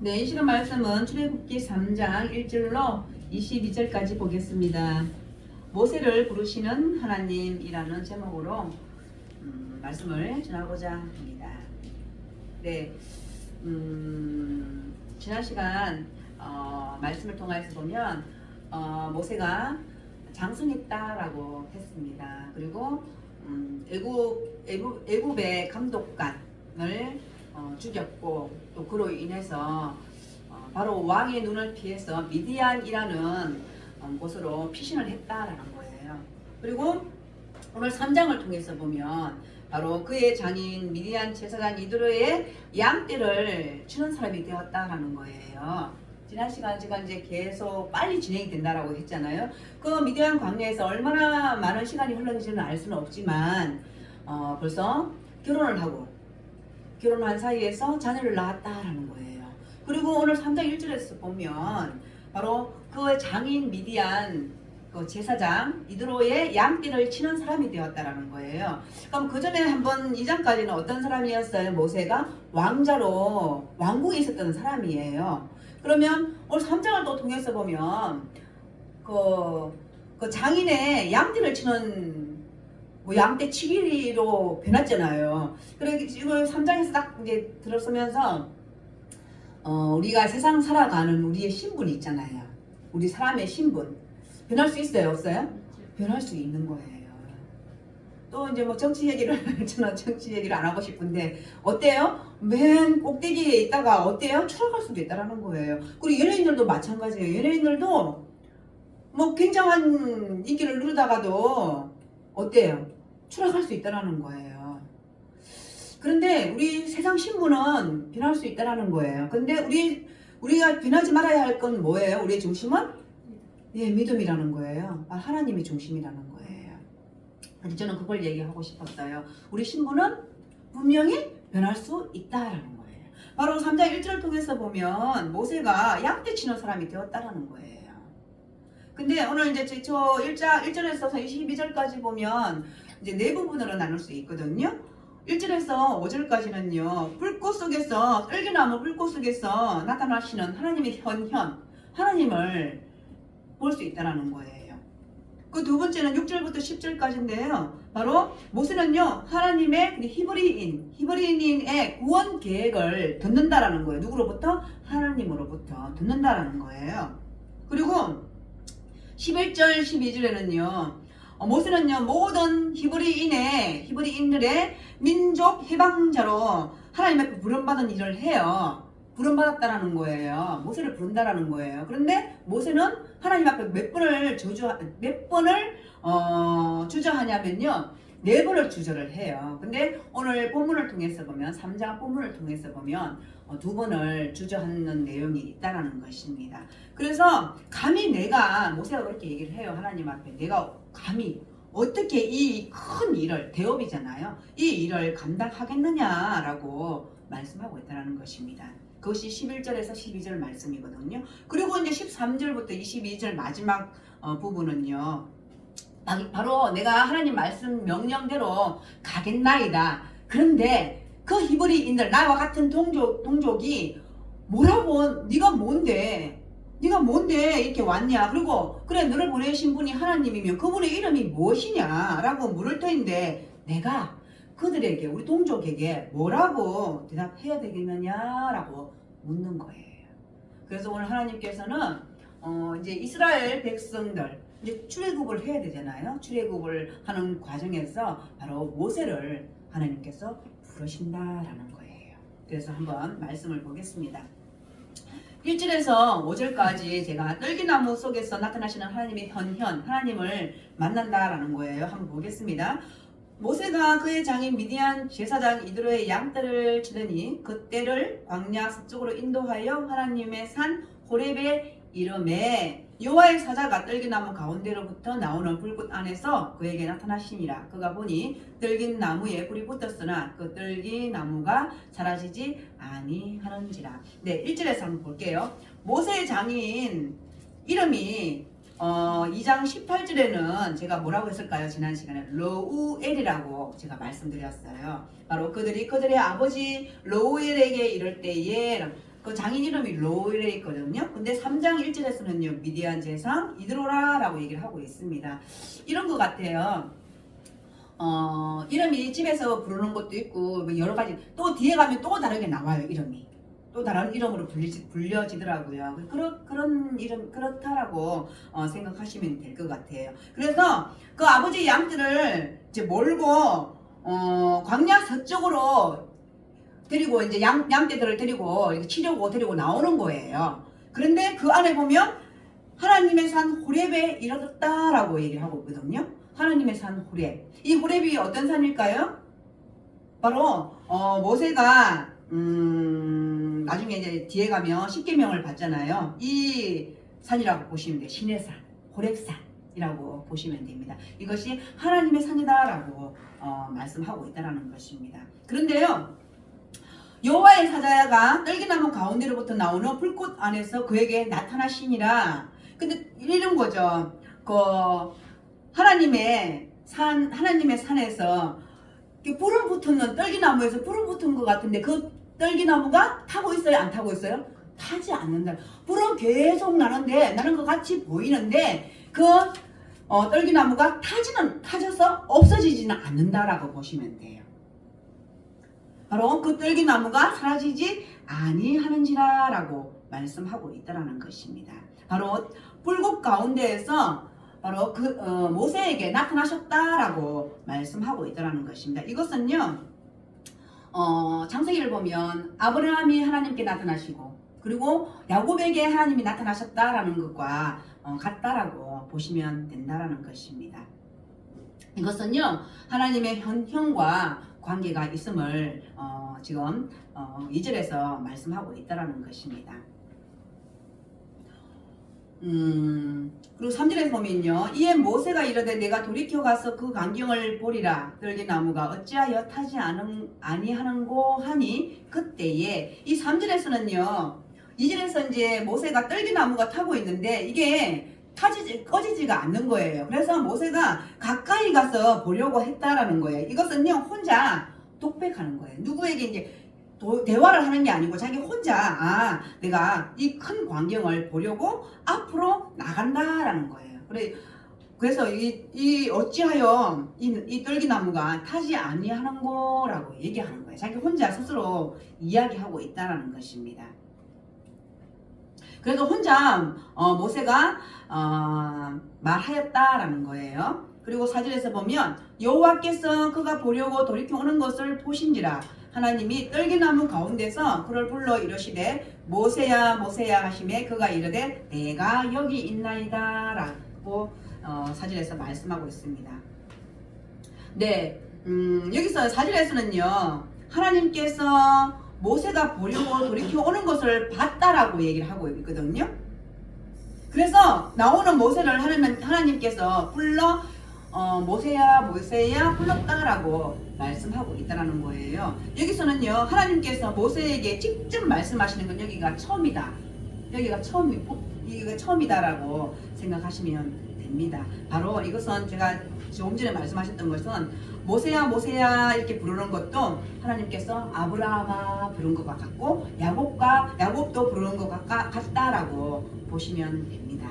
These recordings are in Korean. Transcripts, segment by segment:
네, 이 시간 말씀은 출애굽기 3장 1절로 22절까지 보겠습니다. 모세를 부르시는 하나님이라는 제목으로 말씀을 전하고자 합니다. 네, 지난 시간 말씀을 통해서 보면 모세가 장성했다라고 했습니다. 그리고 애굽의 감독관을 죽였고 또 그로 인해서 바로 왕의 눈을 피해서 미디안이라는 곳으로 피신을 했다라는 거예요. 그리고 오늘 3장을 통해서 보면 바로 그의 장인 미디안 제사장 이드로의 양떼를 치는 사람이 되었다라는 거예요. 지난 시간 제가 이제 계속 빨리 진행이 된다라고 했잖아요. 그 미디안 광야에서 얼마나 많은 시간이 흘렀는지는 알 수는 없지만 벌써 결혼한 사이에서 자녀를 낳았다라는 거예요. 그리고 오늘 3장 1절에서 보면 바로 그 장인 미디안 그 제사장 이드로의 양떼를 치는 사람이 되었다라는 거예요. 그럼 그 전에 한번 2장까지는 어떤 사람이었어요? 모세가 왕자로 왕궁에 있었던 사람이에요. 그러면 오늘 3장을 또 통해서 보면 그 장인의 양떼를 치는 양떼 치기로 변했잖아요. 그래서 지금 3장에서 딱 이제 들었으면서 우리가 세상 살아가는 우리의 신분이 있잖아요. 우리 사람의 신분 변할 수 있어요, 없어요? 변할 수 있는 거예요. 또 이제 뭐 정치 얘기를 저는 정치 얘기를 안 하고 싶은데 어때요? 맨 꼭대기에 있다가 어때요? 추락할 수도 있다라는 거예요. 그리고 연예인들도 마찬가지예요. 연예인들도 뭐 굉장한 인기를 누리다가도 어때요? 추락할 수 있다라는 거예요. 그런데 우리 세상 신분은 변할 수 있다라는 거예요. 근데 우리가 변하지 말아야 할 건 뭐예요? 우리의 중심은 믿음이라는 거예요. 하나님이 중심이라는 거예요. 그래서 저는 그걸 얘기하고 싶었어요. 우리 신분은 분명히 변할 수 있다라는 거예요. 바로 3장 1절을 통해서 보면 모세가 양떼 치는 사람이 되었다라는 거예요. 근데 오늘 이제 저 1절에서 22절까지 보면 이제 네 부분으로 나눌 수 있거든요. 1절에서 5절까지는요. 불꽃 속에서 떨기나무 불꽃 속에서 나타나시는 하나님의 하나님을 볼 수 있다는 거예요. 그 두 번째는 6절부터 10절까지인데요. 바로 모세는요. 하나님의 히브리인의 구원 계획을 듣는다라는 거예요. 누구로부터? 하나님으로부터 듣는다라는 거예요. 그리고 11절 12절에는요. 모세는요. 모든 히브리인들의 민족 해방자로 하나님 앞에 부름받은 일을 해요. 부름받았다라는 거예요. 모세를 부른다라는 거예요. 그런데 모세는 하나님 앞에 몇 번을 주저하냐면요. 4번을 주저를 해요. 근데 오늘 본문을 통해서 보면 3장 본문을 통해서 보면 2번을 주저하는 내용이 있다라는 것입니다. 그래서 감히 모세가 그렇게 얘기를 해요. 하나님 앞에 내가 감히 어떻게 이 큰 일을 대업이잖아요. 이 일을 감당하겠느냐라고 말씀하고 있다는 것입니다. 그것이 11절에서 12절 말씀이거든요. 그리고 이제 13절부터 22절 마지막 부분은요. 바로 내가 하나님 말씀 명령대로 가겠나이다. 그런데 그 히브리인들 나와 같은 동족이 뭐라고 네가 뭔데 이렇게 왔냐. 그리고 그래 너를 보내신 분이 하나님이면 그분의 이름이 무엇이냐 라고 물을 터인데 내가 그들에게 우리 동족에게 뭐라고 대답해야 되겠느냐라고 묻는 거예요. 그래서 오늘 하나님께서는 이제 이스라엘 백성들 이제 출애굽을 해야 되잖아요. 출애굽을 하는 과정에서 바로 모세를 하나님께서 부르신다라는 거예요. 그래서 한번 말씀을 보겠습니다. 1절에서 5절까지 제가 떨기나무 속에서 나타나시는 하나님의 하나님을 만난다라는 거예요. 한번 보겠습니다. 모세가 그의 장인 미디안 제사장 이드로의 양떼를 치더니 그 떼를 광야 서쪽으로 인도하여 하나님의 산 호렙에 이르매 여호와의 사자가 떨기나무 가운데로부터 나오는 불꽃 안에서 그에게 나타나시니라. 그가 보니 떨기나무에 불이 붙었으나 그 떨기나무가 사라지지 아니하는지라. 네, 1절에서 한번 볼게요. 모세의 장인 이름이 2장 18절에는 제가 뭐라고 했을까요? 지난 시간에 러우엘이라고 제가 말씀드렸어요. 바로 그들이 그들의 아버지 러우엘에게 이를 때에 그 장인 이름이 로이레 있거든요. 근데 3장 1절에서는요 미디안 제상 이드로라라고 얘기를 하고 있습니다. 이런 것 같아요. 이름이 집에서 부르는 것도 있고 뭐 여러 가지 또 뒤에 가면 또 다르게 나와요. 이름이 또 다른 이름으로 불려지더라고요. 그런 이름 그렇다라고 생각하시면 될 것 같아요. 그래서 그 아버지 양들을 이제 몰고 광야 서쪽으로 데리고 이제 양떼들을 데리고 치려고 데리고 나오는 거예요. 그런데 그 안에 보면 하나님의 산 호렙에 이르렀다라고 얘기를 하고 있거든요. 하나님의 산 호렙. 이 호렙이 어떤 산일까요? 바로 모세가 나중에 이제 뒤에 가면 십계명을 받잖아요. 이 산이라고 보시면 돼요. 신의 산, 호렙산이라고 보시면 됩니다. 이것이 하나님의 산이다라고 말씀하고 있다라는 것입니다. 그런데요. 여호와의 사자가 떨기나무 가운데로부터 나오는 불꽃 안에서 그에게 나타나시니라. 근데 이런 거죠. 그 하나님의 산에서 불은 붙은 떨기나무에서 불은 붙은 것 같은데 그 떨기나무가 타고 있어요? 안 타고 있어요? 타지 않는다. 불은 계속 나는 것 같이 보이는데 그 떨기나무가 타져서 없어지지는 않는다라고 보시면 돼요. 바로 그 떨기나무가 사라지지 아니하는지라라고 말씀하고 있다라는 것입니다. 바로 불꽃 가운데에서 바로 그 모세에게 나타나셨다라고 말씀하고 있다라는 것입니다. 이것은요 창세기를 보면 아브라함이 하나님께 나타나시고 그리고 야곱에게 하나님이 나타나셨다라는 것과 같다라고 보시면 된다라는 것입니다. 이것은요 하나님의 형과 관계가 있음을 지금 2절에서 말씀하고 있다라는 것입니다. 그리고 3절에 보면요 이에 모세가 이르되 내가 돌이켜 가서 그 광경을 보리라. 떨기나무가 어찌하여 타지 아니하는고 하니 그때에 이 3절에서는요 2절에서 이제 모세가 떨기나무가 타고 있는데 이게 꺼지지가 않는 거예요. 그래서 모세가 가까이 가서 보려고 했다라는 거예요. 이것은요 혼자 독백하는 거예요. 누구에게 이제 대화를 하는 게 아니고 자기 혼자 내가 이 큰 광경을 보려고 앞으로 나간다라는 거예요. 그래서 이 어찌하여 이 떨기나무가 타지 아니하는 거라고 얘기하는 거예요. 자기 혼자 스스로 이야기하고 있다라는 것입니다. 그래서 혼자 모세가 말하였다라는 거예요. 그리고 4절에서 보면 여호와께서 그가 보려고 돌이켜 오는 것을 보신지라. 하나님이 떨기나무 가운데서 그를 불러 이르시되 모세야 모세야 하시매 그가 이르되 내가 여기 있나이다 라고 4절에서 말씀하고 있습니다. 네, 여기서 4절에서는요 하나님께서 모세가 보려고 돌이켜 오는 것을 봤다라고 얘기를 하고 있거든요. 그래서 나오는 모세를 하나님께서 불러 모세야 모세야 불렀다라고 말씀하고 있다라는 거예요. 여기서는요 하나님께서 모세에게 직접 말씀하시는 건 여기가 처음이다. 여기가 처음이다라고 생각하시면 됩니다. 바로 이것은 제가 조금 전에 말씀하셨던 것은 모세야 모세야 이렇게 부르는 것도 하나님께서 아브라함아 부른 것과 같고 야곱도 부르는 것과 같다라고 보시면 됩니다.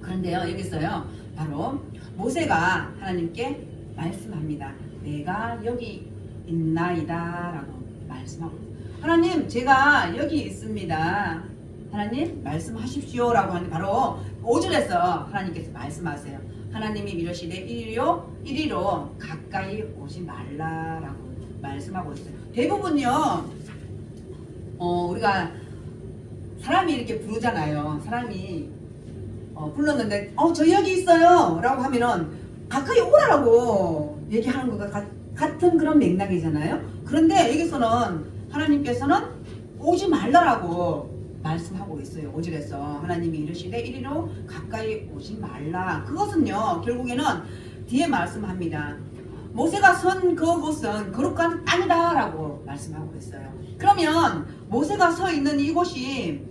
그런데요 여기서요 바로 모세가 하나님께 말씀합니다. 내가 여기 있나이다 라고 말씀하고 하나님 제가 여기 있습니다. 하나님 말씀하십시오 라고 하는데 바로 5절에서 하나님께서 말씀하세요. 하나님이 이르시되 이리로 가까이 오지 말라라고 말씀하고 있어요. 대부분요 우리가 사람이 이렇게 부르잖아요. 사람이 불렀는데 저 여기 있어요 라고 하면은 가까이 오라라고 얘기하는 것과 같은 그런 맥락이잖아요. 그런데 여기서는 하나님께서는 오지 말라라고 말씀하고 있어요. 5절에서 하나님이 이르시되 이리로 가까이 오지 말라. 그것은요 결국에는 뒤에 말씀합니다. 모세가 선 그곳은 거룩한 땅이다 라고 말씀하고 있어요. 그러면 모세가 서 있는 이곳이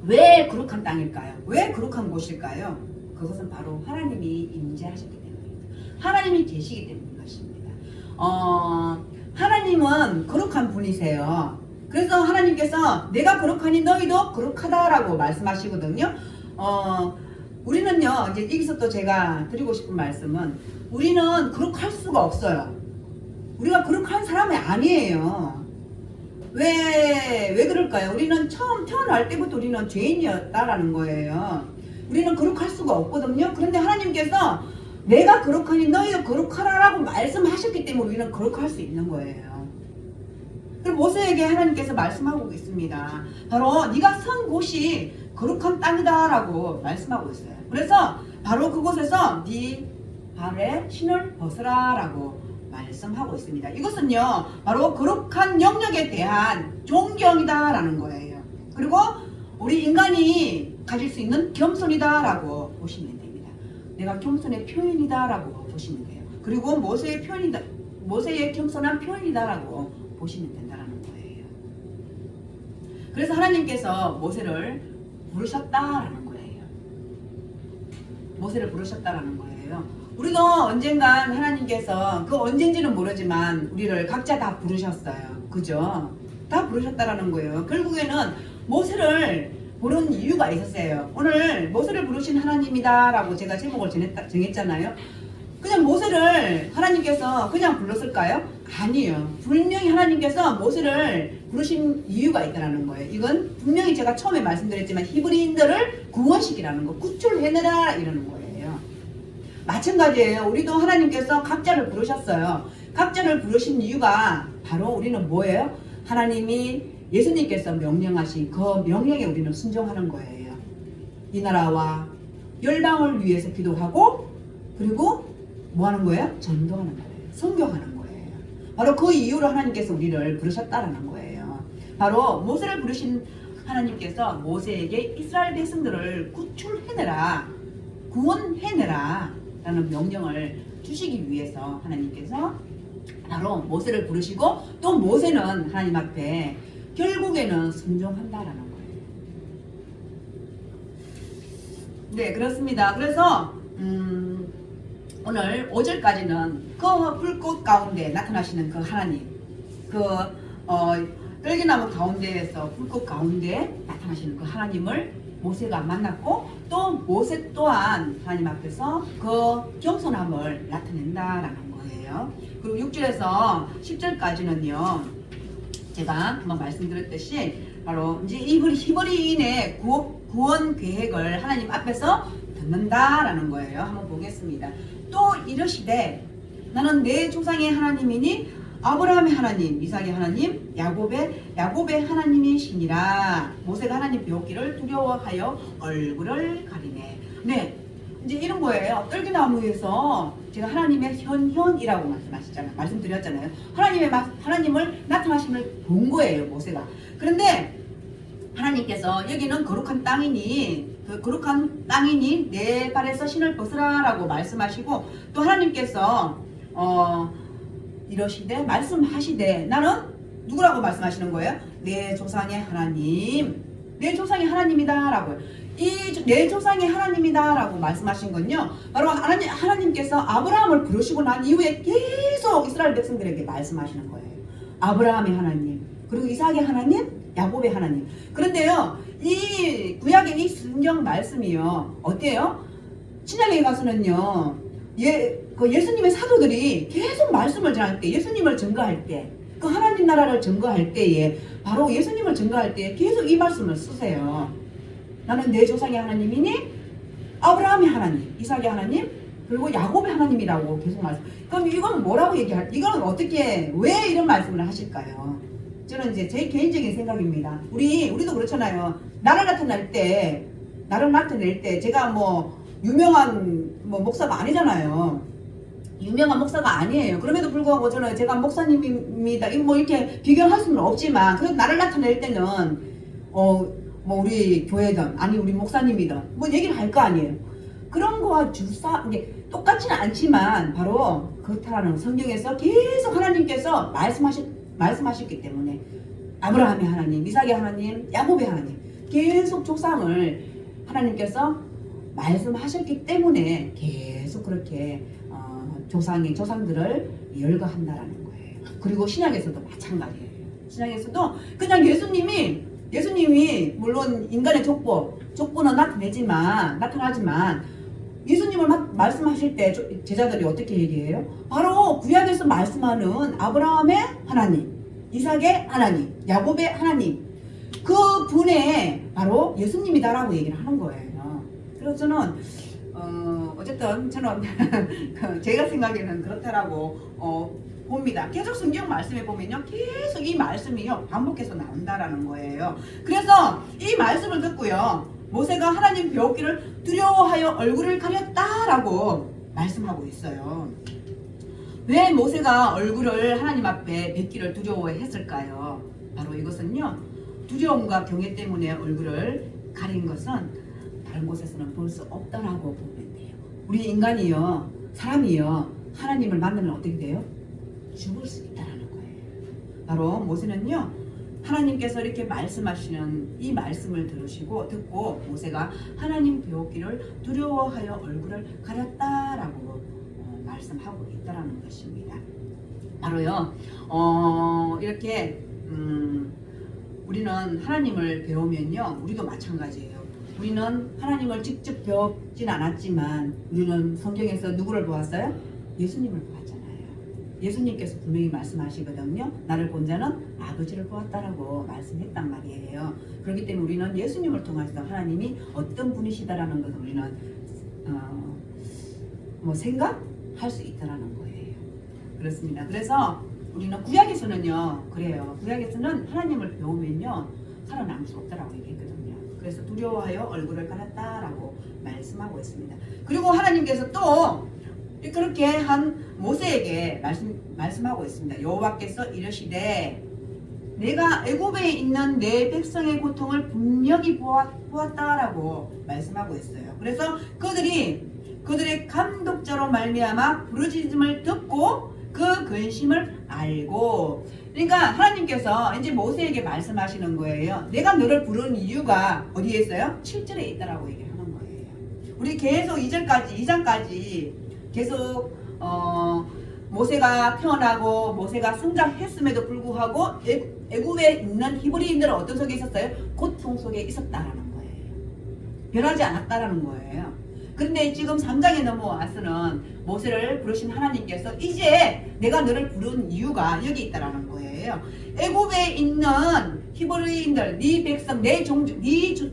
왜 거룩한 땅일까요? 왜 거룩한 곳일까요? 그것은 바로 하나님이 임재하셨기 때문입니다. 하나님이 계시기 때문인 것입니다. 하나님은 거룩한 분이세요. 그래서 하나님께서 내가 거룩하니 너희도 거룩하다라고 말씀하시거든요. 우리는요, 이제 여기서 또 제가 드리고 싶은 말씀은 우리는 거룩할 수가 없어요. 우리가 거룩한 사람이 아니에요. 왜 그럴까요? 우리는 처음 태어날 때부터 우리는 죄인이었다라는 거예요. 우리는 거룩할 수가 없거든요. 그런데 하나님께서 내가 거룩하니 너희도 거룩하라라고 말씀하셨기 때문에 우리는 거룩할 수 있는 거예요. 그럼 모세에게 하나님께서 말씀하고 있습니다. 바로 네가 선 곳이 거룩한 땅이다라고 말씀하고 있어요. 그래서 바로 그곳에서 네 발에 신을 벗으라라고 말씀하고 있습니다. 이것은요 바로 거룩한 영역에 대한 존경이다라는 거예요. 그리고 우리 인간이 가질 수 있는 겸손이다라고 보시면 됩니다. 내가 겸손의 표현이다라고 보시면 돼요. 그리고 모세의 겸손한 표현이다라고 보시면 된다라는 거예요. 그래서 하나님께서 모세를 부르셨다라는 거예요. 모세를 부르셨다라는 거예요. 우리도 언젠간 하나님께서 그 언젠지는 모르지만 우리를 각자 다 부르셨어요. 그죠? 다 부르셨다라는 거예요. 결국에는 모세를 부른 이유가 있었어요. 오늘 모세를 부르신 하나님이다라고 제가 제목을 정했잖아요. 그냥 모세를 하나님께서 그냥 불렀을까요? 아니에요. 분명히 하나님께서 모세를 부르신 이유가 있다는 거예요. 이건 분명히 제가 처음에 말씀드렸지만 히브리인들을 구원시키라는 거, 구출해내라 이러는 거예요. 마찬가지예요. 우리도 하나님께서 각자를 부르셨어요. 각자를 부르신 이유가 바로 우리는 뭐예요? 하나님이 예수님께서 명령하신 그 명령에 우리는 순종하는 거예요. 이 나라와 열방을 위해서 기도하고 그리고 뭐 하는 거예요? 전도하는 거예요. 선교하는 거예요. 바로 그 이유로 하나님께서 우리를 부르셨다라는 거예요. 바로 모세를 부르신 하나님께서 모세에게 이스라엘 백성들을 구출해내라, 구원해내라 라는 명령을 주시기 위해서 하나님께서 바로 모세를 부르시고 또 모세는 하나님 앞에 결국에는 순종한다라는 거예요. 네, 그렇습니다. 그래서 오늘 5절까지는 그 불꽃 가운데 나타나시는 그 하나님, 떨기나무 가운데에서 불꽃 가운데 나타나시는 그 하나님을 모세가 만났고 또 모세 또한 하나님 앞에서 그 겸손함을 나타낸다라는 거예요. 그리고 6절에서 10절까지는요. 제가 한번 말씀드렸듯이 바로 이제 이 히브리인의 구원 계획을 하나님 앞에서 듣는다라는 거예요. 한번 보겠습니다. 또 이르시되 나는 내 조상의 하나님이니 아브라함의 하나님, 이삭의 하나님, 야곱의 하나님이시니라. 모세가 하나님 배웠기를 두려워하여 얼굴을 가리네. 네, 이제 이런 거예요. 떨기나무에서 제가 하나님의 현현이라고 말씀드렸잖아요. 하나님을 나타나심을 본 거예요, 모세가. 그런데 하나님께서 여기는 거룩한 땅이니 그 거룩한 땅이니 내 발에서 신을 벗으라라고 말씀하시고 또 하나님께서 이러시되 말씀하시되 나는 누구라고 말씀하시는 거예요? 내 조상의 하나님, 내 조상의 하나님이다라고요. 이 내 조상의 하나님이다라고 말씀하신 건요. 바로 하나님께서 아브라함을 부르시고 난 이후에 계속 이스라엘 백성들에게 말씀하시는 거예요. 아브라함의 하나님, 그리고 이삭의 하나님, 야곱의 하나님. 그런데요, 이 구약의 이 성경 말씀이요, 어때요? 신약에 가서는요, 예수님의 사도들이 계속 말씀을 전할 때, 예수님을 증거할 때, 그 하나님 나라를 증거할 때에, 바로 예수님을 증거할 때에 계속 이 말씀을 쓰세요. 나는 내 조상의 하나님이니 아브라함의 하나님, 이삭의 하나님, 그리고 야곱의 하나님이라고 계속 말씀. 그럼 이건 뭐라고 이건 어떻게, 왜 이런 말씀을 하실까요? 저는 이제 제 개인적인 생각입니다. 우리도 그렇잖아요. 나를 나타낼 때, 제가 뭐 유명한 목사가 아니잖아요. 유명한 목사가 아니에요. 그럼에도 불구하고 저는 제가 목사님입니다. 뭐 이렇게 비교할 수는 없지만, 그래도 나를 나타낼 때는 뭐 우리 교회든 아니 우리 목사님이든 뭐 얘기를 할 거 아니에요. 그런 거와 이게 똑같지는 않지만 바로 그렇다라는 성경에서 계속 하나님께서 말씀하셨기 때문에 아브라함의 하나님, 이삭의 하나님, 야곱의 하나님 계속 조상을 하나님께서 말씀하셨기 때문에 계속 그렇게 조상들을 열거한다라는 거예요. 그리고 신약에서도 마찬가지예요. 신약에서도 그냥 예수님이 물론 인간의 족보는 나타나지만 예수님을 막 말씀하실 때 제자들이 어떻게 얘기해요? 바로 구약에서 말씀하는 아브라함의 하나님, 이삭의 하나님, 야곱의 하나님, 그 분의 바로 예수님이다라고 얘기를 하는 거예요. 그래서 저는 어쨌든 저는 제가 생각에는 그렇다라고 봅니다. 계속 성경 말씀에 보면요, 계속 이 말씀이요 반복해서 나온다라는 거예요. 그래서 이 말씀을 듣고요, 모세가 하나님 배웠기를 두려워하여 얼굴을 가렸다라고 말씀하고 있어요. 왜 모세가 얼굴을 하나님 앞에 뵙기를 두려워했을까요? 바로 이것은요, 두려움과 경외 때문에 얼굴을 가린 것은 다른 곳에서는 볼 수 없다라고 보면 돼요. 우리 인간이요, 사람이요, 하나님을 만나면 어떻게 돼요? 죽을 수 있다라는 거예요. 바로 모세는요, 하나님께서 이렇게 말씀하시는 이 말씀을 듣고 모세가 하나님 배웠기를 두려워하여 얼굴을 가렸다라고 말씀하고 있다라는 것입니다. 바로요, 이렇게 우리는 하나님을 배우면요, 우리도 마찬가지예요. 우리는 하나님을 직접 배웠진 않았지만 우리는 성경에서 누구를 보았어요? 예수님을 보았잖아요. 예수님께서 분명히 말씀하시거든요. 나를 본 자는 아버지를 보았다라고 말씀했단 말이에요. 그렇기 때문에 우리는 예수님을 통해서 하나님이 어떤 분이시다라는 것을 우리는 생각할 수 있다라는 거예요. 그렇습니다. 그래서 우리는 구약에서는요, 그래요. 구약에서는 하나님을 배우면요, 살아남을 수 없다라고 얘기했거든요. 그래서 두려워하여 얼굴을 가렸다라고 말씀하고 있습니다. 그리고 하나님께서 또 그렇게 한 모세에게 말씀하고 있습니다. 여호와께서 이르시되 내가 애굽에 있는 내 백성의 고통을 분명히 보았다라고 말씀하고 있어요. 그래서 그들의 감독자로 말미암아 부르짖음을 듣고 그 근심을 알고, 그러니까 하나님께서 이제 모세에게 말씀하시는 거예요. 내가 너를 부르는 이유가 어디에 있어요? 7절에 있다라고 얘기하는 거예요. 우리 계속 2장까지 계속 모세가 태어나고 모세가 성장했음에도 불구하고 애굽에 있는 히브리인들은 어떤 속에 있었어요? 고통 속에 있었다라는 거예요. 변하지 않았다라는 거예요. 그런데 지금 3장에 넘어와서는 모세를 부르신 하나님께서 이제 내가 너를 부른 이유가 여기 있다라는 거예요. 애굽에 있는 히브리인들, 네 백성, 네 동족들이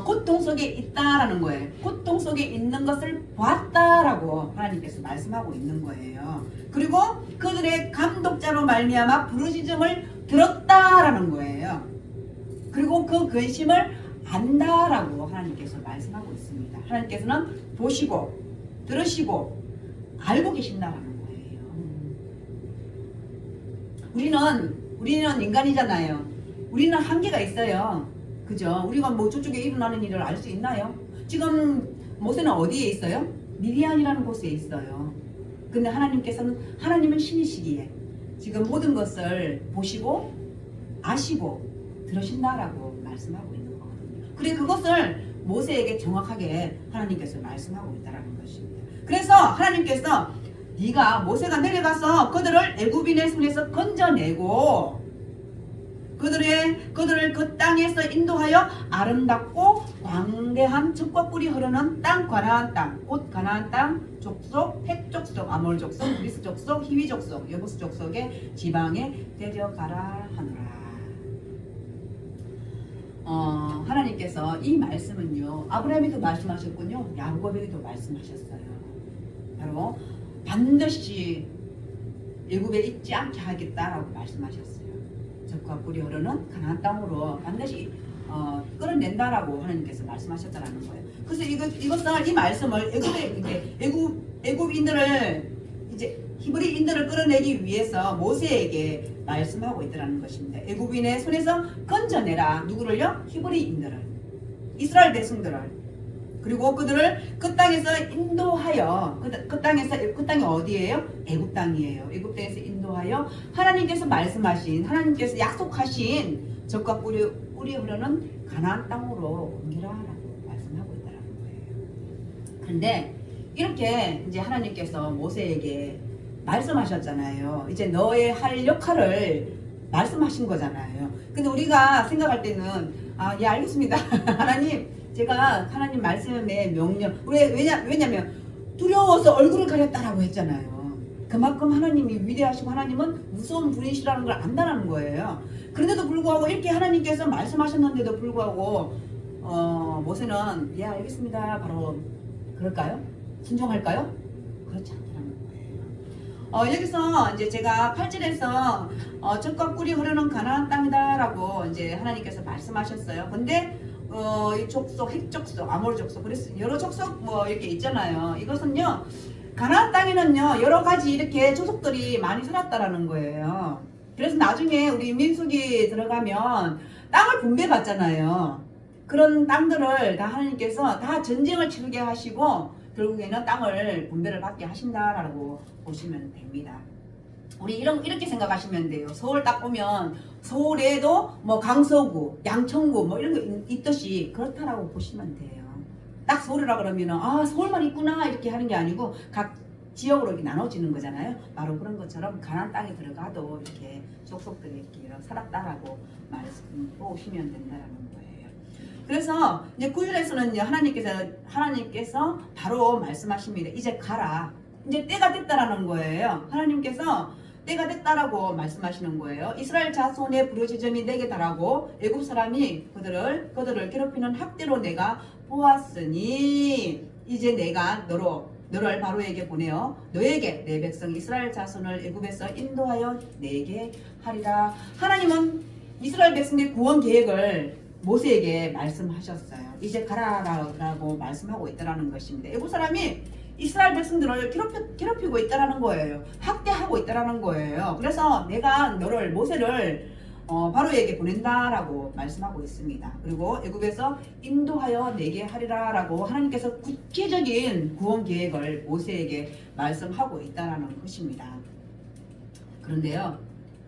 고통 속에 있다라는 거예요. 고통 속에 있는 것을 봤다라고 하나님께서 말씀하고 있는 거예요. 그리고 그들의 감독자로 말미암아 부르짖음을 들었다라는 거예요. 그리고 그 근심을 안다라고 하나님께서 말씀하고 있습니다. 하나님께서는 보시고 들으시고 알고 계신다라는 거예요. 우리는 인간이잖아요. 우리는 한계가 있어요. 그죠? 우리가 뭐 저쪽에 일어나는 일을 알 수 있나요? 지금 모세는 어디에 있어요? 미디안이라는 곳에 있어요. 근데 하나님은 신이시기에 지금 모든 것을 보시고 아시고 들으신다라고 말씀하고 있는 거거든요. 그래, 그것을 모세에게 정확하게 하나님께서 말씀하고 있다라는 것입니다. 그래서 하나님께서 모세가 내려가서 그들을 애굽인의 손에서 건져내고 그들을 그 땅에서 인도하여 아름답고 광대한 젖과 꿀이 흐르는 땅, 가나안 땅, 곧 가나안 땅 족속, 헷 족속, 아몰 족속, 그리스 족속, 히위 족속, 여부스 족속의 지방에 데려가라 하노라. 하나님께서 이 말씀은요, 아브라함에도 말씀하셨군요, 야곱에게도 말씀하셨어요. 바로 반드시 애굽에 있지 않게 하겠다라고 말씀하셨어요. 젖과 꿀이 흐르는 가나안 땅으로 반드시 끌어낸다라고 하나님께서 말씀하셨다라는 거예요. 그래서 이 말씀을 애굽인들을 이제 히브리인들을 끌어내기 위해서 모세에게 말씀하고 있다는 것입니다. 애굽인의 손에서 건져내라. 누구를요? 히브리인들을, 이스라엘 백성들을. 그리고 그들을 그 땅에서 인도하여 그 땅이 어디예요? 애굽 땅이에요. 애굽 땅에서 인도하여 하나님께서 하나님께서 약속하신 젖과 꿀이 흐르는 가나안 땅으로 옮기라라고 말씀하고 있다는 거예요. 그런데 이렇게 이제 하나님께서 모세에게 말씀하셨잖아요. 이제 너의 할 역할을 말씀하신 거잖아요. 근데 우리가 생각할 때는 예 알겠습니다. 하나님 제가 하나님 말씀의 명령 왜냐면 두려워서 얼굴을 가렸다라고 했잖아요. 그만큼 하나님이 위대하시고 하나님은 무서운 분이시라는 걸 안다라는 거예요. 그런데도 불구하고 이렇게 하나님께서 말씀하셨는데도 불구하고 모세는 예 알겠습니다 바로 그럴까요? 순종할까요? 그렇지 않다는 거예요. 여기서 이제 제가 8절에서 젖과 꿀이 흐르는 가나안 땅이다라고 이제 하나님께서 말씀하셨어요. 근데 이 족속, 핵족속, 아모리 족속, 그래서 여러 족속 뭐 이렇게 있잖아요. 이것은요 가나안 땅에는요 여러 가지 이렇게 족속들이 많이 살았다라는 거예요. 그래서 나중에 우리 민수기 들어가면 땅을 분배받잖아요. 그런 땅들을 다 하나님께서 다 전쟁을 치르게 하시고 결국에는 땅을 분배를 받게 하신다라고 보시면 됩니다. 우리 이렇게 생각하시면 돼요. 서울 딱 보면 서울에도 뭐 강서구, 양천구 뭐 이런 거 있듯이 그렇다라고 보시면 돼요. 딱 서울이라 그러면은 서울만 있구나 이렇게 하는 게 아니고 각 지역으로 이렇게 나눠지는 거잖아요. 바로 그런 것처럼 가나안 땅에 들어가도 이렇게 족속들이 이렇게 살았다라고 말씀 보시면 된다라는 거예요. 그래서 이제 9절에서는 하나님께서 바로 말씀하십니다. 이제 가라. 이제 때가 됐다라는 거예요. 하나님께서 때가 됐다라고 말씀하시는 거예요. 이스라엘 자손의 부르짖음이 내게 달하고 애굽 사람이 그들을 괴롭히는 학대로 내가 보았으니 이제 내가 너를 바로에게 보내어 너에게 내 백성 이스라엘 자손을 애굽에서 인도하여 내게 하리라. 하나님은 이스라엘 백성의 구원 계획을 모세에게 말씀하셨어요. 이제 가라라고 말씀하고 있다라는 것입니다. 애굽 사람이 이스라엘 백성들을 괴롭히고 있다라는 거예요. 학대하고 있다라는 거예요. 그래서 내가 모세를 바로에게 보낸다라고 말씀하고 있습니다. 그리고 애굽에서 인도하여 내게 하리라라고 하나님께서 구체적인 구원 계획을 모세에게 말씀하고 있다라는 것입니다. 그런데요,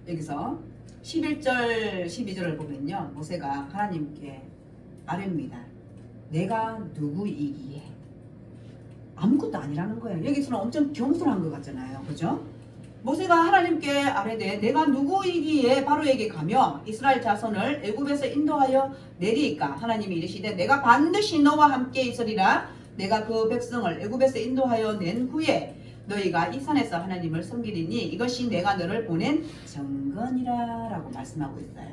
여기서 11절, 12절을 보면요, 모세가 하나님께 아뢰입니다. 내가 누구이기에? 아무것도 아니라는 거예요. 여기서는 엄청 겸손한 것 같잖아요. 그죠? 모세가 하나님께 아뢰되 내가 누구이기에 바로에게 가며 이스라엘 자손을 애굽에서 인도하여 내리이까? 하나님이 이르시되 내가 반드시 너와 함께 있으리라. 내가 그 백성을 애굽에서 인도하여 낸 후에 너희가 이 산에서 하나님을 섬기리니 이것이 내가 너를 보낸 정건이라 라고 말씀하고 있어요.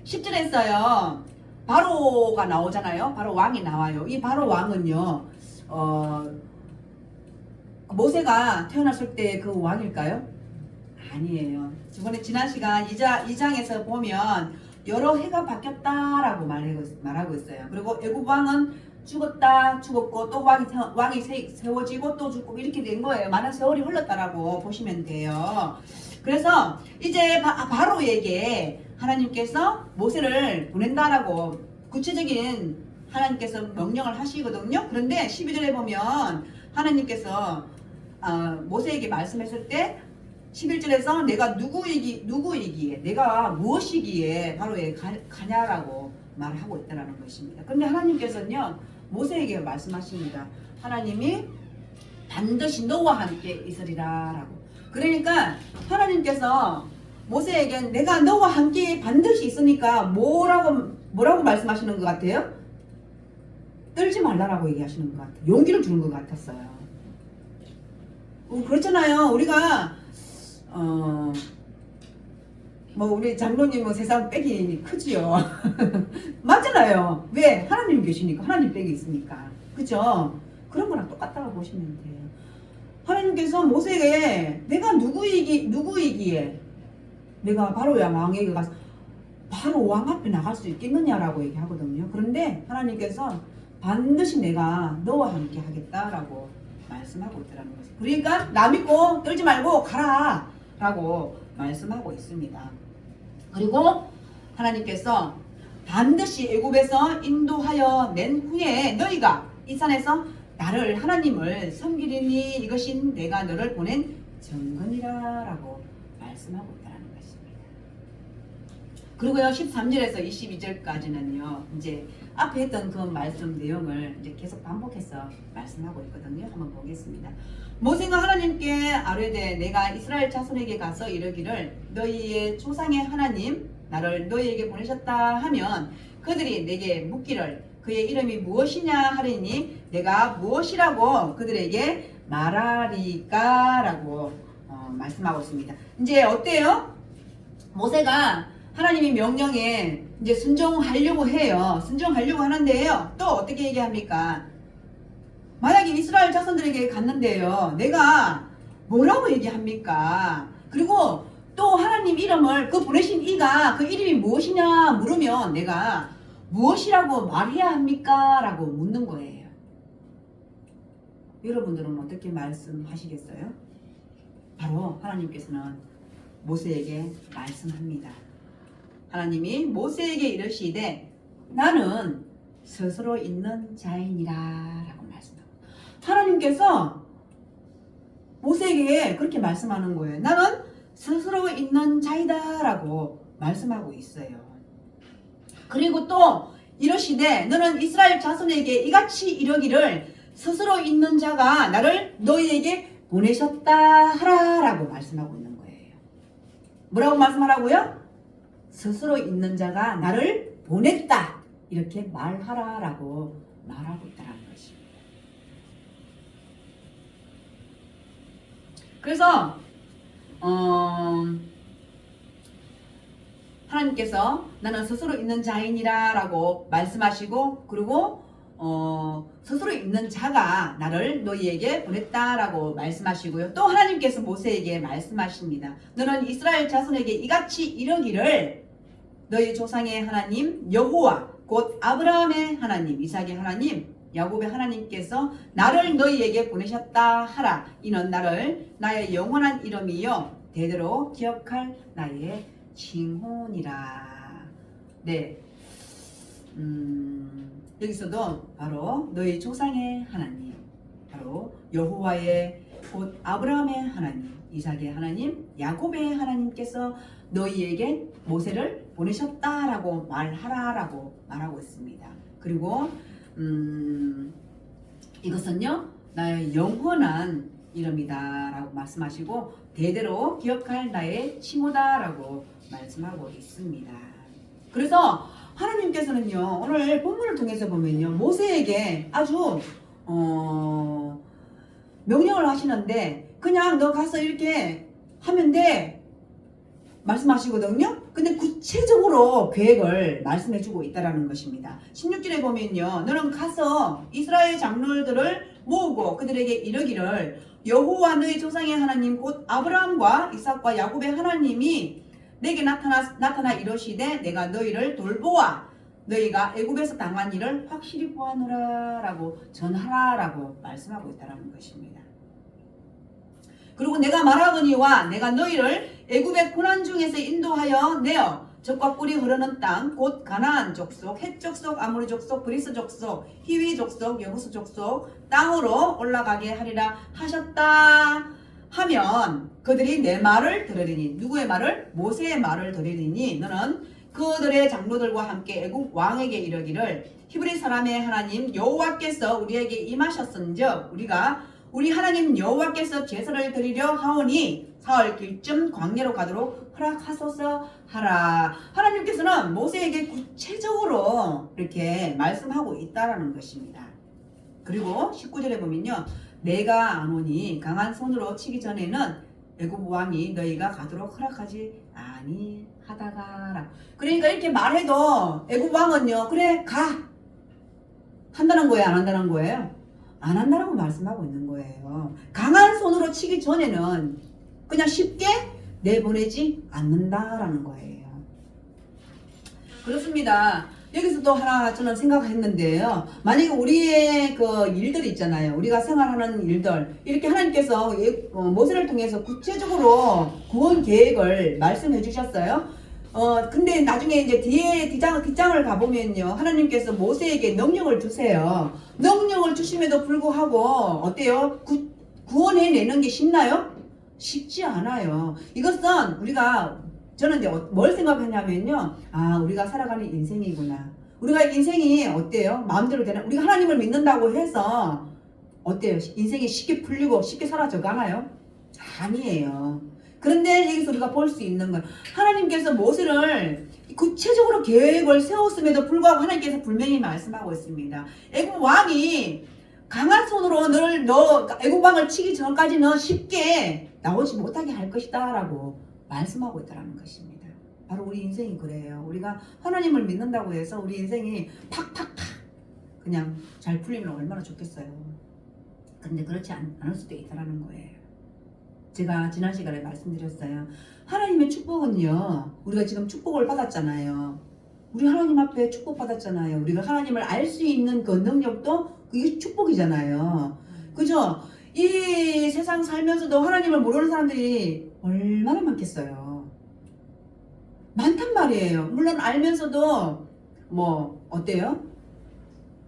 10절에서요 바로가 나오잖아요. 바로 왕이 나와요. 이 바로 왕은요 모세가 태어났을 때 그 왕일까요? 아니에요. 저번에 지난 시간 2장에서 보면 여러 해가 바뀌었다라고 말하고 있어요. 그리고 애굽 왕은 죽었고 또 왕이 세워지고 또 죽고 이렇게 된 거예요. 많은 세월이 흘렀다라고 보시면 돼요. 그래서 이제 바로에게 하나님께서 모세를 보낸다라고 구체적인 하나님께서 명령을 하시거든요. 그런데 12절에 보면 하나님께서 모세에게 말씀했을 때 11절에서 내가 누구이기에 내가 무엇이기에 바로에 가냐라고 말을 하고 있다는 것입니다. 그런데 하나님께서는요 모세에게 말씀하십니다. 하나님이 반드시 너와 함께 있으리라 라고. 그러니까 하나님께서 모세에게 내가 너와 함께 반드시 있으니까 뭐라고 말씀하시는 것 같아요? 떨지 말라라고 얘기하시는 것 같아요. 용기를 주는 것 같았어요. 그렇잖아요. 우리가 우리 장로님은 세상 빽이 크지요. 맞잖아요. 왜? 하나님 계시니까. 하나님 빽이 있으니까. 그죠? 그런 거랑 똑같다고 보시면 돼요. 하나님께서 모세에게 내가 누구이기에 내가 바로야 왕에게 가서 바로 왕 앞에 나갈 수 있겠느냐라고 얘기하거든요. 그런데 하나님께서 반드시 내가 너와 함께 하겠다라고 말씀하고 있더라는 거죠. 그러니까 나 믿고 떨지 말고 가라 라고 말씀하고 있습니다. 그리고 하나님께서 반드시 애굽에서 인도하여 낸 후에 너희가 이 산에서 나를 하나님을 섬기리니 이것이 내가 너를 보낸 정건이라 라고 말씀하고 있다는 것입니다. 그리고요 13절에서 22절까지는요 이제 앞에 했던 그 말씀 내용을 이제 계속 반복해서 말씀하고 있거든요. 한번 보겠습니다. 모세가 하나님께 아뢰되 내가 이스라엘 자손에게 가서 이르기를 너희의 조상의 하나님 나를 너희에게 보내셨다 하면 그들이 내게 묻기를 그의 이름이 무엇이냐 하리니 내가 무엇이라고 그들에게 말하리까 라고 말씀하고 있습니다. 이제 어때요? 모세가 하나님의 명령에 이제 순종하려고 해요. 순종하려고 하는데요. 또 어떻게 얘기합니까? 만약에 이스라엘 자손들에게 갔는데요. 내가 뭐라고 얘기합니까? 그리고 또 하나님 이름을 그 보내신 이가 그 이름이 무엇이냐 물으면 내가 무엇이라고 말해야 합니까? 라고 묻는 거예요. 여러분들은 어떻게 말씀하시겠어요? 바로 하나님께서는 모세에게 말씀합니다. 하나님이 모세에게 이르시되 나는 스스로 있는 자이니라 라고 말씀합니다. 하나님께서 모세에게 그렇게 말씀하는 거예요. 나는 스스로 있는 자이다 라고 말씀하고 있어요. 그리고 또 이르시되 너는 이스라엘 자손에게 이같이 이르기를 스스로 있는 자가 나를 너희에게 보내셨다 하라 라고 말씀하고 있는 거예요. 뭐라고 말씀하라고요? 스스로 있는 자가 나를 보냈다 이렇게 말하라 라고 말하고 있다는 것입니다. 그래서 하나님께서 나는 스스로 있는 자이니라 라고 말씀하시고 그리고 스스로 있는 자가 나를 너희에게 보냈다라고 말씀하시고요. 또 하나님께서 모세에게 말씀하십니다. 너는 이스라엘 자손에게 이같이 이르기를 너희 조상의 하나님 여호와 곧 아브라함의 하나님 이삭의 하나님 야곱의 하나님께서 나를 너희에게 보내셨다 하라. 이는 나를 나의 영원한 이름이요 대대로 기억할 나의 징혼이라. 네. 여기서도 바로 너희 조상의 하나님 바로 여호와의 곧 아브라함의 하나님 이삭의 하나님 야곱의 하나님께서 너희에게 모세를 보내셨다라고 말하라라고 말하고 있습니다. 그리고 이것은요 나의 영원한 이름이다 라고 말씀하시고 대대로 기억할 나의 칭호다 라고 말씀하고 있습니다. 그래서 하나님께서는요 오늘 본문을 통해서 보면요 모세에게 아주 명령을 하시는데 그냥 너 가서 이렇게 하면 돼 말씀하시거든요. 근데 구체적으로 계획을 말씀해주고 있다라는 것입니다. 16절에 보면요 너는 가서 이스라엘 장로들을 모으고 그들에게 이르기를 여호와 너희 조상의 하나님 곧 아브라함과 이삭과 야곱의 하나님이 내게 나타나 이르시되 내가 너희를 돌보아 너희가 애굽에서 당한 일을 확실히 보아노라 라고 전하라 라고 말씀하고 있다는 것입니다. 그리고 내가 말하거니와 내가 너희를 애굽의 고난 중에서 인도하여 내어 젖과 꿀이 흐르는 땅 곧 가나안 족속, 헷 족속, 아모리 족속, 브리스 족속, 히위 족속, 여부스 족속 땅으로 올라가게 하리라 하셨다 하면 그들이 내 말을 들으리니 누구의 말을? 모세의 말을 들으리니 너는 그들의 장로들과 함께 애굽 왕에게 이르기를 히브리 사람의 하나님 여호와께서 우리에게 임하셨은즉 우리 하나님 여호와께서 제사를 드리려 하오니 사흘 길쯤 광야로 가도록 허락하소서 하라. 하나님께서는 모세에게 구체적으로 이렇게 말씀하고 있다라는 것입니다. 그리고 19절에 보면요 내가 안 오니 강한 손으로 치기 전에는 애굽 왕이 너희가 가도록 허락하지 아니하다가 그러니까 이렇게 말해도 애굽 왕은요 그래 가 한다는 거예요 안 한다는 거예요? 안 한다라고 말씀하고 있는 거예요. 강한 손으로 치기 전에는 그냥 쉽게 내보내지 않는다라는 거예요. 그렇습니다. 여기서 또 하나 저는 생각했는데요. 만약에 우리의 그 일들이 있잖아요. 우리가 생활하는 일들 이렇게 하나님께서 모세를 통해서 구체적으로 구원 계획을 말씀해 주셨어요. 근데 나중에 이제 뒷장을 가보면요. 하나님께서 모세에게 명령을 주세요. 명령을 주심에도 불구하고 어때요? 구원해내는 게 쉽나요? 쉽지 않아요. 이것은 우리가 저는 이제 뭘 생각하냐면요. 아, 우리가 살아가는 인생이구나. 우리가 인생이 어때요? 마음대로 되나? 우리가 하나님을 믿는다고 해서 어때요? 인생이 쉽게 풀리고 쉽게 사라져 가나요? 아니에요. 그런데 여기서 우리가 볼 수 있는 건 하나님께서 모세를 구체적으로 계획을 세웠음에도 불구하고 하나님께서 분명히 말씀하고 있습니다. 애굽 왕이 강한 손으로 너 애굽 왕을 치기 전까지는 쉽게 나오지 못하게 할 것이다 라고 말씀하고 있다는 것입니다. 바로 우리 인생이 그래요. 우리가 하나님을 믿는다고 해서 우리 인생이 팍팍팍 그냥 잘 풀리면 얼마나 좋겠어요. 근데 그렇지 않을 수도 있다는 거예요. 제가 지난 시간에 말씀드렸어요. 하나님의 축복은요, 우리가 지금 축복을 받았잖아요. 우리 하나님 앞에 축복받았잖아요. 우리가 하나님을 알 수 있는 그 능력도 그게 축복이잖아요. 그죠? 이 세상 살면서도 하나님을 모르는 사람들이 얼마나 많겠어요. 많단 말이에요. 물론 알면서도 뭐 어때요?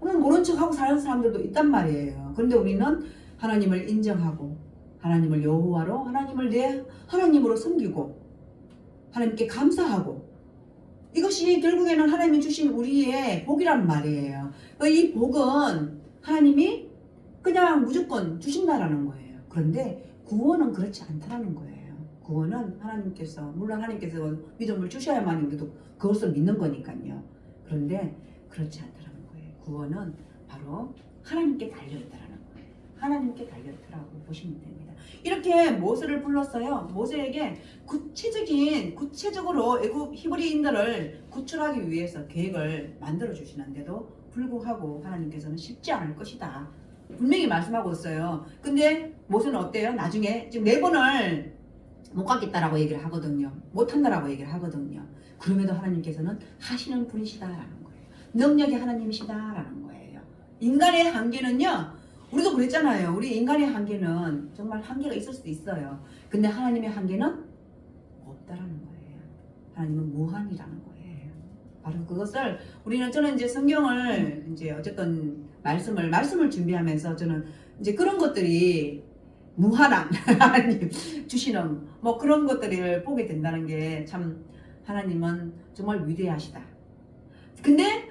모른 척하고 사는 사람들도 있단 말이에요. 그런데 우리는 하나님을 인정하고 하나님을 여호와로 하나님을 내 하나님으로 섬기고 하나님께 감사하고 이것이 결국에는 하나님이 주신 우리의 복이란 말이에요. 이 복은 하나님이 그냥 무조건 주신다라는 거예요. 그런데 구원은 그렇지 않다는 거예요. 구원은 하나님께서 물론 하나님께서 믿음을 주셔야만 우리도 그것을 믿는 거니까요. 그런데 그렇지 않다는 거예요. 구원은 바로 하나님께 달려있다라는 거예요. 하나님께 달려있다라고 보시면 됩니다. 이렇게 모세를 불렀어요. 모세에게 구체적으로 애굽 히브리인들을 구출하기 위해서 계획을 만들어 주시는데도 불구하고 하나님께서는 쉽지 않을 것이다. 분명히 말씀하고 있어요. 근데 모세는 어때요? 나중에 지금 4번을 못 가겠다라고 얘기를 하거든요. 못 한다라고 얘기를 하거든요. 그럼에도 하나님께서는 하시는 분이시다라는 거예요. 능력이 하나님이시다라는 거예요. 인간의 한계는요. 우리도 그랬잖아요. 우리 인간의 한계는 정말 한계가 있을 수도 있어요. 근데 하나님의 한계는 없다라는 거예요. 하나님은 무한이라는 거예요. 바로 그것을 저는 이제 성경을 이제 어쨌든 말씀을 준비하면서 저는 이제 그런 것들이 무한한 하나님 주시는 뭐 그런 것들을 보게 된다는 게 참 하나님은 정말 위대하시다. 근데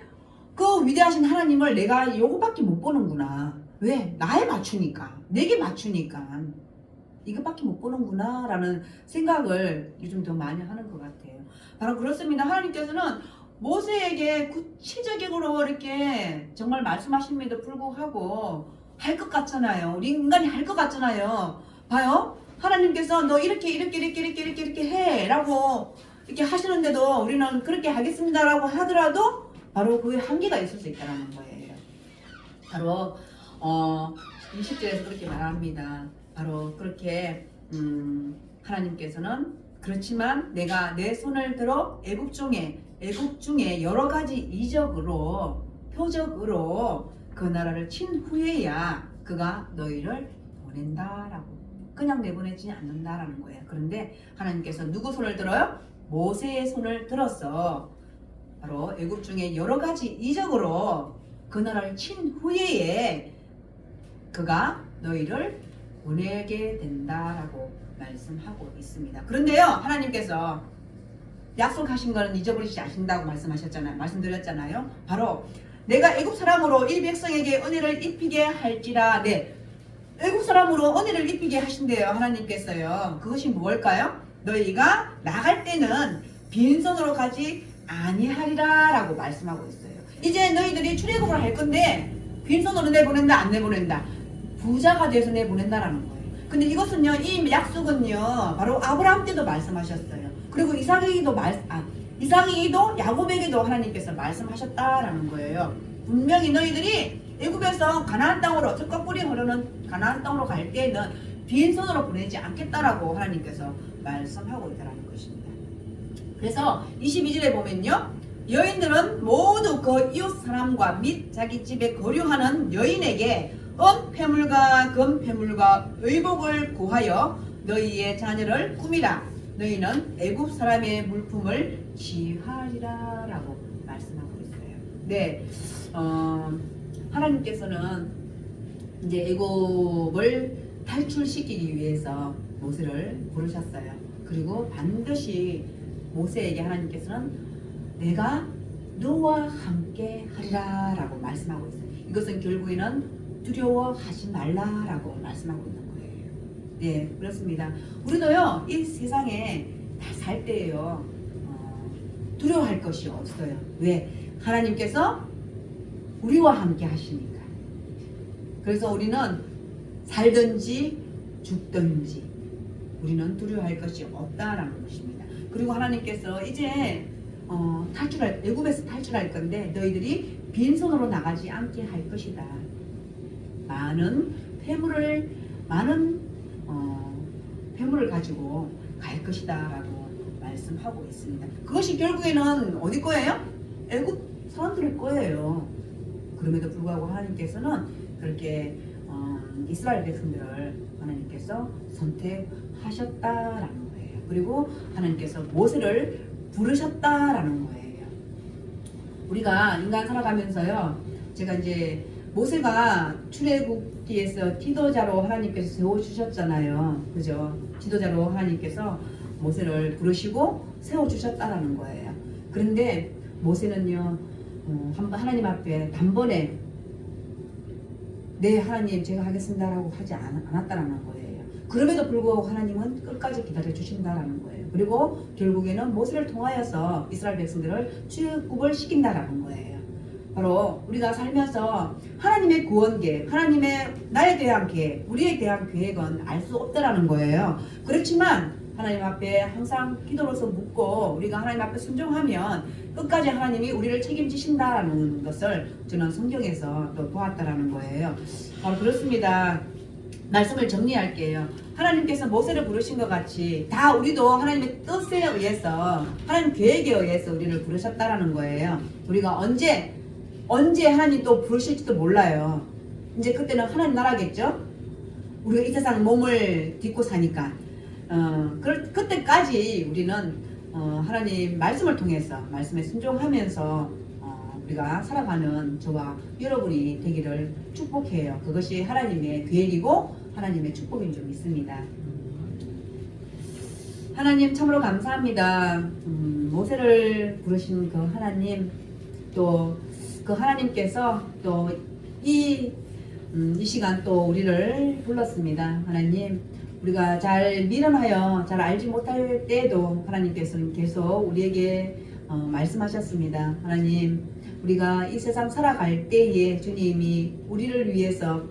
그 위대하신 하나님을 내가 요거밖에 못 보는구나. 왜? 나에 맞추니까. 내게 맞추니까. 이것밖에 못 보는구나 라는 생각을 요즘 더 많이 하는 것 같아요. 바로 그렇습니다. 하나님께서는 모세에게 구체적으로 이렇게 정말 말씀하심에도 불구하고 할 것 같잖아요. 우리 인간이 할 것 같잖아요. 봐요. 하나님께서 너 이렇게 해 라고 이렇게 하시는데도 우리는 그렇게 하겠습니다 라고 하더라도 바로 그 한계가 있을 수 있다는 거예요. 바로 20절에서 그렇게 말합니다. 바로 그렇게 하나님께서는 그렇지만 내가 내 손을 들어 애굽 중에 여러 가지 이적으로 표적으로 그 나라를 친 후에야 그가 너희를 보낸다라고. 그냥 내보내지 않는다라는 거예요. 그런데 하나님께서 누구 손을 들어요? 모세의 손을 들었어. 바로 애굽 중에 여러 가지 이적으로 그 나라를 친 후에 그가 너희를 보내게 된다라고 말씀하고 있습니다. 그런데요, 하나님께서 약속하신 것은 잊어버리지 않는다고 말씀드렸잖아요. 바로 내가 애굽 사람으로 이 백성에게 은혜를 입히게 할지라. 네, 애굽 사람으로 은혜를 입히게 하신대요. 하나님께서요. 그것이 무엇일까요? 너희가 나갈 때는 빈손으로 가지 아니하리라 라고 말씀하고 있어요. 이제 너희들이 출애굽을 할 건데 빈손으로 내보낸다 안 내보낸다? 부자가 돼서 내보낸다라는 거예요. 근데 이것은요, 이 약속은요 바로 아브라함 때도 말씀하셨어요. 그리고 이삭에게도 야곱에게도 하나님께서 말씀하셨다라는 거예요. 분명히 너희들이 애굽에서 가나안 땅으로 젖과 꿀이 흐르는 가나안 땅으로 갈 때는 빈손으로 보내지 않겠다라고 하나님께서 말씀하고 있다는 것입니다. 그래서 22절에 보면요, 여인들은 모두 그 이웃 사람과 및 자기 집에 거류하는 여인에게 은폐물과 금폐물과 의복을 구하여 너희의 자녀를 꾸미라. 너희는 애굽 사람의 물품을 취하리라 라고 말씀하고 있어요. 네, 하나님께서는 이제 애굽을 탈출시키기 위해서 모세를 부르셨어요. 그리고 반드시 모세에게 하나님께서는 내가 너와 함께 하리라 라고 말씀하고 있어요. 이것은 결국에는 두려워하지 말라라고 말씀하고 있는 거예요. 네, 그렇습니다. 우리도요, 이 세상에 다 살 때에요, 두려워할 것이 없어요. 왜? 하나님께서 우리와 함께 하시니까. 그래서 우리는 살든지 죽든지 우리는 두려워할 것이 없다라는 것입니다. 그리고 하나님께서 이제 애굽에서 탈출할 건데 너희들이 빈손으로 나가지 않게 할 것이다. 많은 폐물을 가지고 갈 것이다라고 말씀하고 있습니다. 그것이 결국에는 어디 거예요? 애굽 사람들의 거예요. 그럼에도 불구하고 하나님께서는 그렇게 이스라엘 백성들을 하나님께서 선택하셨다라는 거예요. 그리고 하나님께서 모세를 부르셨다라는 거예요. 우리가 인간 살아가면서요, 제가 이제 모세가 출애굽기에서 지도자로 하나님께서 세워주셨잖아요. 그죠? 지도자로 하나님께서 모세를 부르시고 세워주셨다라는 거예요. 그런데 모세는요, 하나님 앞에 단번에 네 하나님 제가 하겠습니다라고 하지 않았다라는 거예요. 그럼에도 불구하고 하나님은 끝까지 기다려 주신다라는 거예요. 그리고 결국에는 모세를 통하여서 이스라엘 백성들을 출애굽을 시킨다라는 거예요. 바로 우리가 살면서 하나님의 구원 계획, 하나님의 나에 대한 계획, 우리에 대한 계획은 알 수 없다라는 거예요. 그렇지만 하나님 앞에 항상 기도로서 묻고 우리가 하나님 앞에 순종하면 끝까지 하나님이 우리를 책임지신다라는 것을 저는 성경에서 또 보았다라는 거예요. 바로 그렇습니다. 말씀을 정리할게요. 하나님께서 모세를 부르신 것 같이 다 우리도 하나님의 뜻에 의해서 하나님 계획에 의해서 우리를 부르셨다라는 거예요. 우리가 언제 하나님 또 부르실지도 몰라요. 이제 그때는 하나님 나라겠죠. 우리가 이 세상 몸을 딛고 사니까 그때까지 우리는 하나님 말씀을 통해서 말씀에 순종하면서 우리가 살아가는 저와 여러분이 되기를 축복해요. 그것이 하나님의 계획이고 하나님의 축복인 줄 믿습니다. 하나님 참으로 감사합니다. 모세를 부르신 그 하나님, 또 그 하나님께서 또 이 시간 또 우리를 불렀습니다. 하나님, 우리가 잘 미련하여 잘 알지 못할 때에도 하나님께서는 계속 우리에게 말씀하셨습니다. 하나님, 우리가 이 세상 살아갈 때에 주님이 우리를 위해서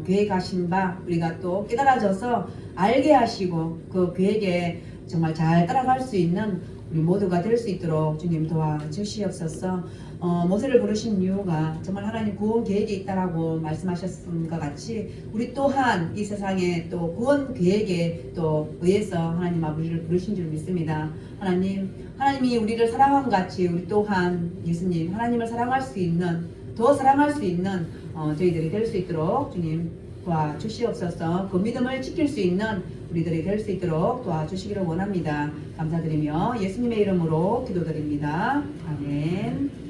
계획하신 바 우리가 또 깨달아져서 알게 하시고 그 계획에 정말 잘 따라갈 수 있는 우리 모두가 될 수 있도록 주님 도와주시옵소서. 모세를 부르신 이유가 정말 하나님 구원 계획이 있다라고 말씀하셨은 것 같이 우리 또한 이 세상에 또 구원 계획에 또 의해서 하나님 아버지를 부르신 줄 믿습니다. 하나님이 우리를 사랑한 같이 우리 또한 예수님 하나님을 사랑할 수 있는, 더 사랑할 수 있는 저희들이 될 수 있도록 주님 도와주시옵소서. 그 믿음을 지킬 수 있는 우리들이 될 수 있도록 도와주시기를 원합니다. 감사드리며 예수님의 이름으로 기도드립니다. 아멘.